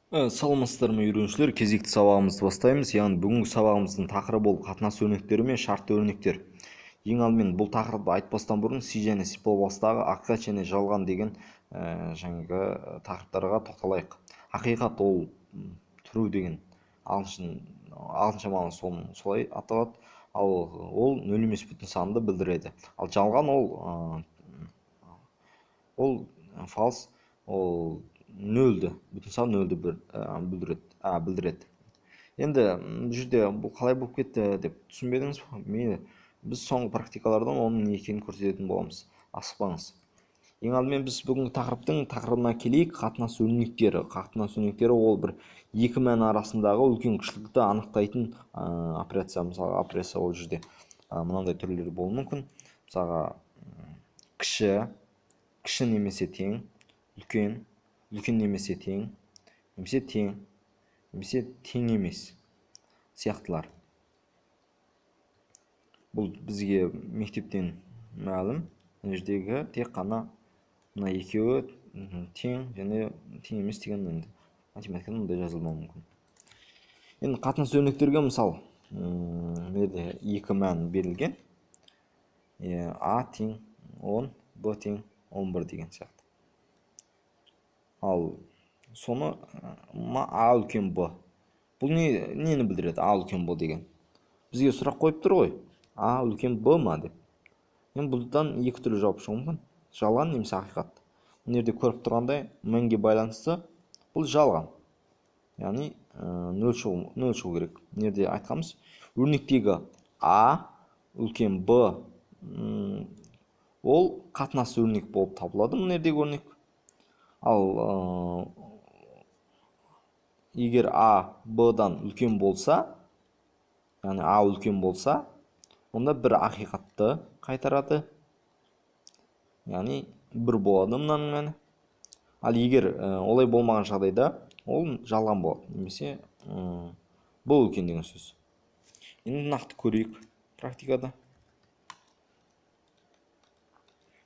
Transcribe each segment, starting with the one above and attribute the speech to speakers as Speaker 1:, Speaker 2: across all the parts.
Speaker 1: Саламатсыздар ма үйренушілер, кезекті сабағымызды бастаймыз. Яғни бүгінгі сабағымыздың тақырыбы ол қатынас өрнектері мен шартты өрнектер. Ең алдымен бұл тақырыпты айтпастан бұрын C және C++ ақиқат және жалған деген жаңағы тақырыптарға тоқталайық. Ақиқат ол true деген ағылшынша мағынасы солай аталады. Ал ол нөл емес бүтін санды білдіреді. Ал жалған ол false, ол нөлді, бүтін сан нөлді білдіреді. Енді бұл жерде бұл қалай болып кетті деп түсінбедіңіз бе? Мейлі, біз соңғы практикалардан оның не екенін көрсететін боламыз. Асықпаңыз. Ең алдымен біз бүгінгі тақырыбына келейік. Қатынас өрнектері. Қатынас өрнектері ол бір екі мән арасындағы үлкен кішілікті анықтайтын операция. Мысалы, операция ол жерде мынандай түрлері болуы мүмкін. Мысалға, кіші немесе тең, үлкен немесе тең, немесе тең емес сияқтылар. Бұл бізге мектептен мәлім. Мына жердегі тек қана мына екеуі тең және тең емес деген математикада мындай жазылмауы мүмкін. Енді қатынас өрнектерге мысал, екі мән берілген. А тең 10, Б тең 11 деген сияқты. Ал соны А үлкен Б. Бұл нені білдіреді? А үлкен Б деген. Бізге сұрақ қойып тұр ғой. А үлкен Б ма деп. Енді бұдан екі түрлі жауап шығуы мүмкін. Жалған немесе ақиқат. Мына жерде көріп тұрғандай мәнге байланысты бұл жалған. Яғни нөл шығу керек. Мына жерде айтқанымыз өрнектегі А үлкен Б ол қатынас өрнек болып табылады. Мына жердегі өрнек. Ал егер А Б-дан үлкен болса, яғни А үлкен болса, онда бір ақиқатты қайтарады. Яғни бір болады мынаның мәні. Ал егер олай болмаған жағдайда, ол жалған болады. Немесе Б үлкен деген сөз. Енді нақты көрейік практикада.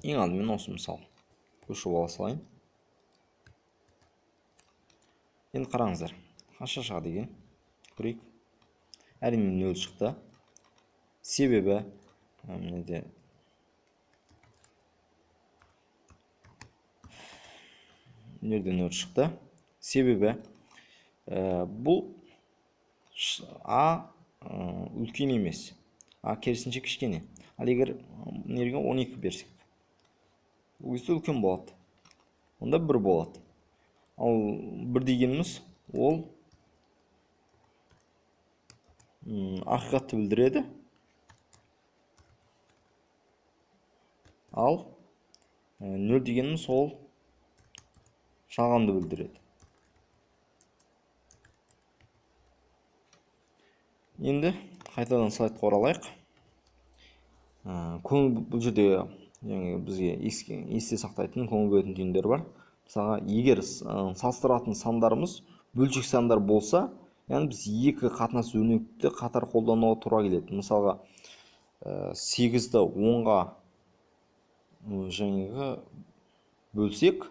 Speaker 1: Ең алдымен осы мысал көшіріп ала салайын. Енді қараңыздар, қанша шығады екен көрейік. Әрине нөл шықты. Себебі мынада нөл шықты. Себебі бұл А үлкен емес. А керісінше кішкене. Ал егер нерге 12 берсек, бұл кезде үлкен болады. Онда 1 болады. Ал 1 дегеніміз ол ақиқатты білдіреді. Ал 0 дегеніміз ол жалғанды білдіреді. Енді қайтадан слайдқа оралайық. Бұл жерде бізге есте сақтайтын көңіл бөлетін түйіндер бар. Мысалға, егер салыстыратын сандарымыз бөлшек сандар болса, яғни біз екі қатынас өрнекті қатар қолдануға тура келеді. Мысалға, 8-ді 10-ға жаңағы бөлсек,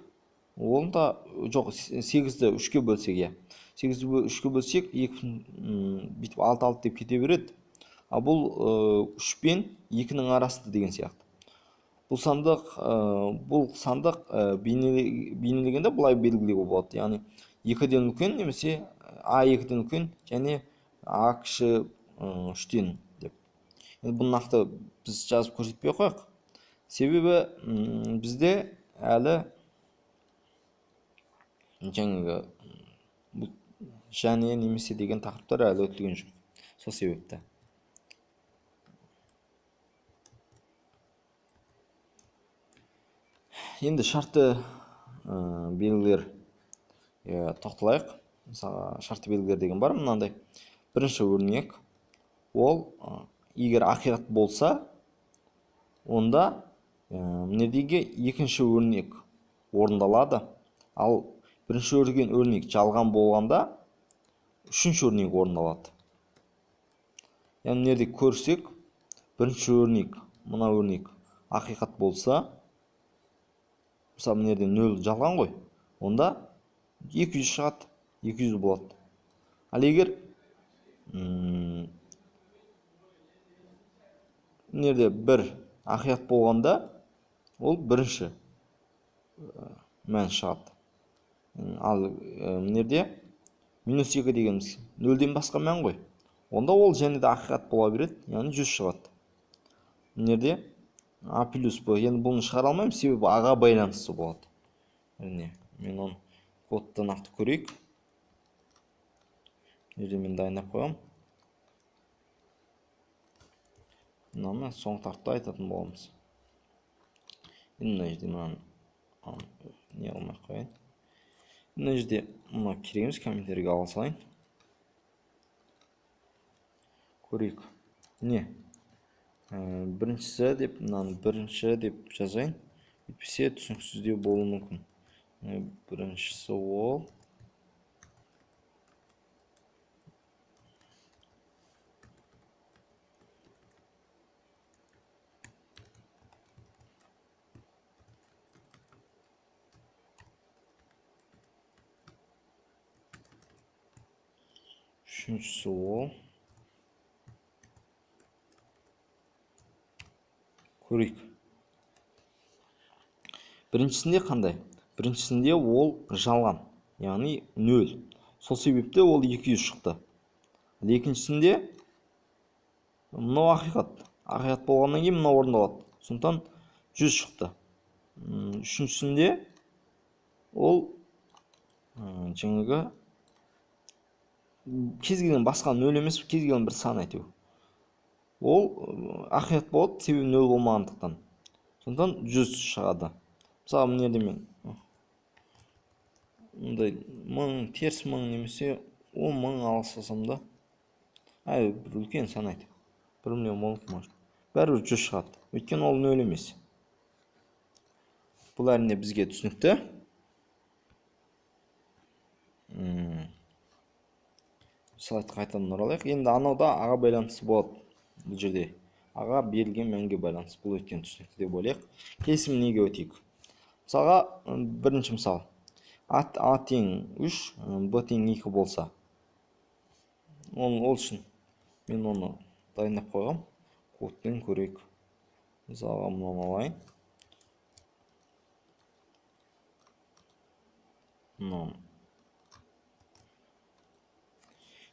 Speaker 1: онда жоқ, 8-ді 3-ке бөлсек, 8-ді 3-ке бөлсек, 6 деп кете береді. А бұл 3 пен 2-ның арасында деген сияқты. Бұл сандық бейнелегенде бұлай белгілеуге болады. Яғни 2-ден үлкен немесе А 2-ден үлкен және А кіші 3-ден деп. Енді бұл нақты біз жазып көрсетпей қояйық. Себебі бізде әлі жаңағы және немесе деген тақырыптар әлі өтілген жоқ. Сол себепті. Енді шартты белгілер тоқталайық. Мысалы, шартты белгілер деген бар мынандай. Бірінші өрнек, ол егер ақиқат болса, онда мынадегі екінші өрнек орындалады. Ал бірінші өрнек жалған болғанда, үшінші өрнек орындалады. Яғни мынада көрсек, бірінші өрнек, мына өрнек ақиқат болса, мысалы, мына жерде 0 жалған ғой. Онда 200 шығады. 200 болады. Ал егер нерде бір ақият болғанда, ол бірінші мән шығады. Ал нерде -2 дегеніміз нөлден басқа мән ғой. Онда ол және де ақиқат бола береді, яғни 100 шығады. Нерде А плюс Б. Енді бұны шығара алмаймын, себебі аға байланысты болады. Мен оны кодты нақты көрейік. Нерде мен дайындап қоямын. Мынаны соң тартта айтатын боламыз. Енді мына жерде мынаны не алмай қояйын. Мына жерде мына керек емес, комменттерге ала салайын. Көрейік. Не? Біріншісі деп, мынаны бірінші деп жазайын. Етпесе түсініксіздеу болуы мүмкін. Біріншісі ол үшіншісі ол көрейік. Біріншісінде қандай? Біріншісінде ол жалған, яғни 0. Сол себепте ол 200 шықты. Екіншісінде мынау ақиқат. Ақиқат болғаннан кейін мынау орындалады. Сондықтан 100 шықты. Үшіншісінде ол жаңағы кез келген басқа 0 емес, кез келген бір сан айту. Ол ақиқат болады, себебі 0 болмағандықтан. Сондықтан 100 шығады. Мысалы, мынерде мен мұндай 1000, теріс 1000 немесе 10.000 алсасам да, бір үлкен сан айту. 1 миллион болып может. Бәрібір 100 шығады. Өйткені ол 0 емес. Бұл әрине бізге түсінікті. Слайдқа қайтадан оралайық. Енді анауда аға байланысы болады. Бұл жерде аға берілген мәнге байланысты. Бұл өткен түсінікті деп ойлайық. Келісім неге өтейік? Мысалға, бірінші мысал. А тең 3, Б тең 2 болса. Ол үшін мен оны дайындап қойғам. Кодпен көрейік. Мысалға, мұнан алайын.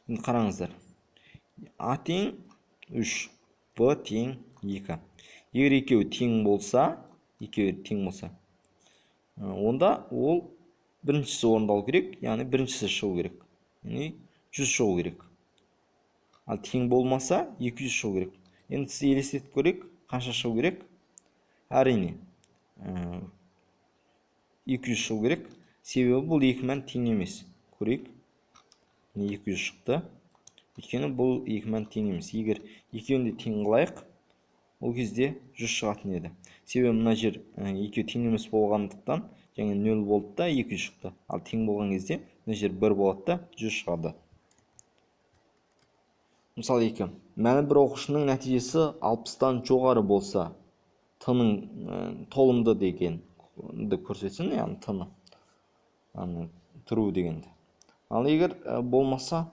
Speaker 1: Енді қараңыздар. А тең 3, Б тең 2. Егер екеуі тең болса, онда ол біріншісі орындалу керек, яғни біріншісі шығу керек. Яғни 100 шығу керек. Ал тең болмаса 200 шығу керек. Енді сіз елестетіп көрейік, қанша шығу керек? Әрине 200 шығу керек. Себебі бұл екі мән тең емес. Көрейік. 200 шықты. Өйткені бұл екі мән тең емес. Егер екеуін де тең қылайық, ол кезде 100 шығатын еді. Себебі мына жер екеуі тең емес болғандықтан, және 0 болды да 200 шықты. Ал тең болған кезде мына жер 1 болады да 100 шығады. Мысалы 2. Мәні бір оқушының нәтижесі 60-тан жоғары болса, тының толымды дегенді көрсетсін, яғни тыны. Тұру дегенді. Ал егер болмаса,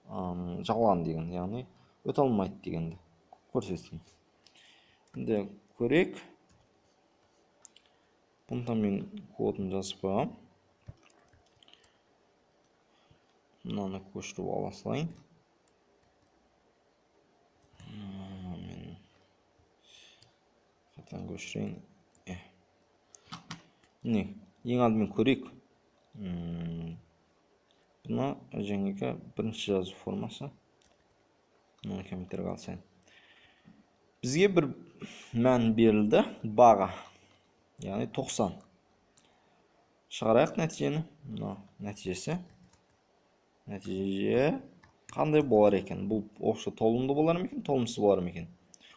Speaker 1: жалған деген, яғни өте алмайды дегенді көрсетсін. Енді көрейік. Бұнда мен кодын жазып қойғам. Мынаны көшіріп ала салайын. Мен қайтадан көшірейін. Міне, ең алдымен көрейік. Бұны жаңағы бірінші жазу формасы. Мына комменттерге алсайын. Бізге бір мән берілді, баға. Яғни 90. Шығарайық нәтижені. Нәтиже қандай болар екен? Бұл оқшы толымды болар ма екен, толымсыз болар ма екен?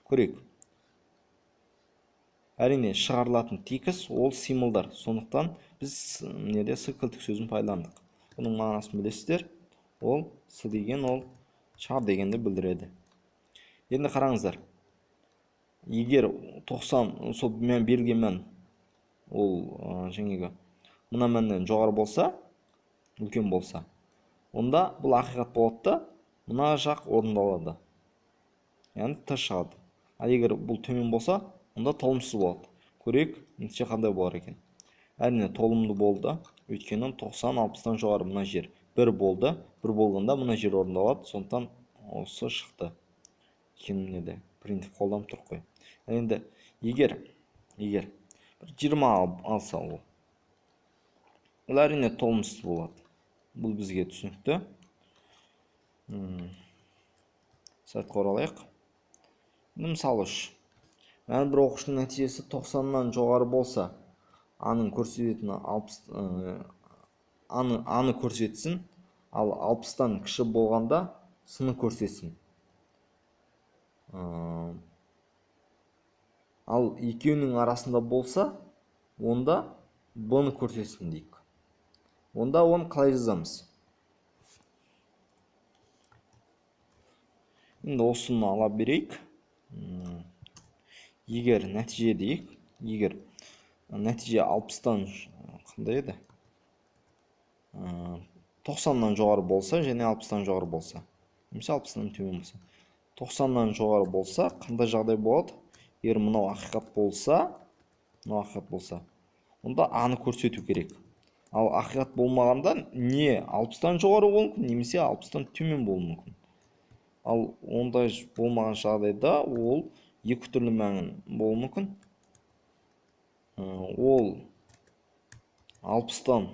Speaker 1: Көрейік. Әрине, шығарылатын текіс ол символдар. Сондықтан біз неде с кілттік сөзін пайдаландық. Бұның мағынасын білесіздер. Ол с деген ол шығар дегенді білдіреді. Енді қараңыздар. Егер 90 сол мән берілген мән ол жаңағы мына мәннен жоғары болса, үлкен болса, онда бұл ақиқат болады да мына жақ орындалады, яғни т шығады. Ал егер бұл төмен болса, онда толымсыз болады. Көрейік, нәтиже қандай болар екен. Әрине толымды болды, өйткені 90-60-тан жоғары мына жер 1 болды. 1 болғанда мына жер орындалады, сондықтан осы шықты. Кемінде принцип қолданып тұр қой. Енді егер 20 алса ол әрине толымсыз болады. Бұл бізге түсінікті. Сайтқа оралайық. Мысалы үш. Мән бір оқушының нәтижесі 90-нан жоғары болса, аның көрсететіні 60, аны көрсетсін, ал 60-тан кіші болғанда сыны көрсетсін. Ал екеуінің арасында болса, онда b-ны көрсетсін дейік. Онда оны қалай жазамыз? Енді осыны ала берейік. Егер нәтиже дейік, егер нәтиже 60-тан қандай еді? 90-нан жоғары болса және 60-тан жоғары болса, немесе 60-тан төмен болса, 90-нан жоғары болса, қандай жағдай болады? Егер мынау ақиқат болса, онда аны көрсету керек. Ал ақиқат болмағанда не 60-тан жоғары болуы мүмкін, немесе 60-тан төмен болуы мүмкін. Ал ондай болмаған жағдайда ол екі түрлі мән болуы мүмкін. Ол 60-тан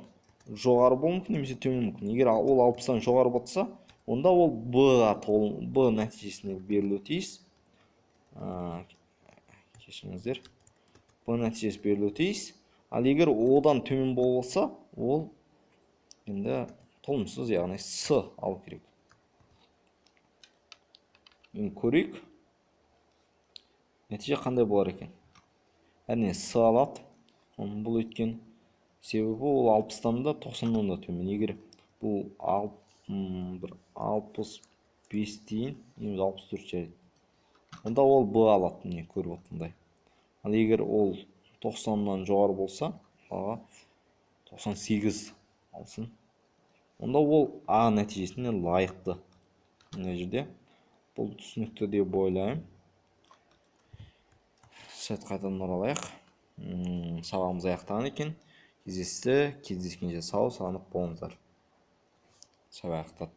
Speaker 1: жоғары болуы мүмкін, немесе төмен мүмкін. Егер ол 60-тан жоғары болса, онда ол b нәтижесіне берілуі тиіс. Кешіріңіздер. b нәтижесі берілуі тиіс. Ал егер одан төмен болса, ол енді толымсыз, яғни с алу керек. Енді көрейік, нәтиже қандай болар екен. Әрине с алады. Бұл өткен себебі ол 60-тан да 90-нан да төмен. Егер бұл 65 дейін, 64 жайды, онда ол b алады, міне көріп отқандай. Ал егер ол 90-нан жоғары болса, 98 алсын, онда ол а нәтижесіне лайықты. Мына жерде бұл түсінікті деп ойлаймын. Сайтқа қайтадан оралайық. Сабағымыз аяқталған екен. Кездескенше сау, саламат болыңыздар. Сабақ аяқталды.